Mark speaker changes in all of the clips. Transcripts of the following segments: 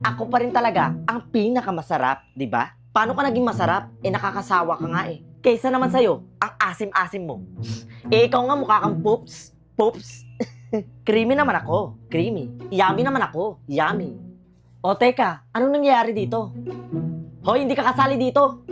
Speaker 1: ako pa rin talaga ang pinakamasarap, di ba? Paano ka naging masarap? Nakakasawa ka nga eh. Kaysa naman sa'yo, ang asim-asim mo. Ikaw nga mukha kang poops. Poops. Creamy naman ako. Creamy. Yummy naman ako. Yummy. O teka, anong nangyayari dito? Hoy, hindi ka kasali dito.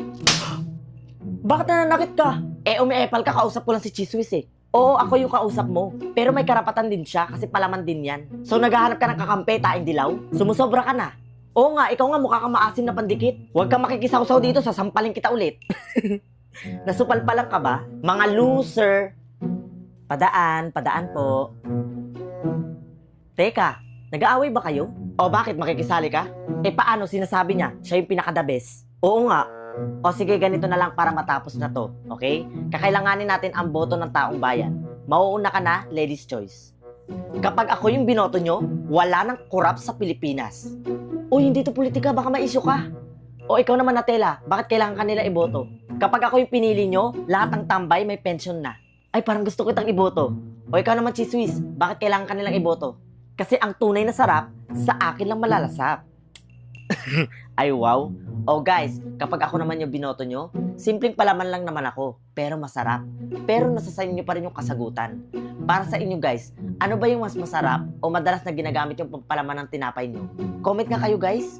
Speaker 1: Bakit nananakit ka? Umiepal ka, kausap ko lang si Chiswis eh. Oo, ako yung kausap mo. Pero may karapatan din siya kasi palaman din yan. So naghahanap ka ng kakampi, taing dilaw? Sumusobra ka na. Oo nga, ikaw nga mukha kang maasim na pandikit. Huwag kang makikisaw-saw dito, sasampalin kita ulit. Nasupal pa lang ka ba? Mga loser. Padaan po. Teka, nag-aaway ba kayo? O bakit, makikisali ka? Paano, sinasabi niya, siya yung pinaka-the best? Oo nga. O sige, ganito na lang para matapos na to, okay? Kakailanganin natin ang boto ng taong bayan. Mauuna ka na, ladies choice. Kapag ako yung binoto nyo, wala nang korap sa Pilipinas. Uy, hindi to politika, baka ma-issue ka. O ikaw naman, Natela, bakit kailangan kanila iboto? Kapag ako yung pinili nyo, lahat ng tambay may pension na. Ay, parang gusto kitang iboto. O ikaw naman, Chiswis, bakit kailangan kanilang iboto? Kasi ang tunay na sarap, sa akin lang malalasap. Ay, wow. O guys, kapag ako naman yung binoto nyo, simpleng palaman lang naman ako, pero masarap. Pero nasa sa inyo pa rin yung kasagutan. Para sa inyo guys, ano ba yung mas masarap o madalas na ginagamit yung pampalaman ng tinapay nyo? Comment nga kayo guys.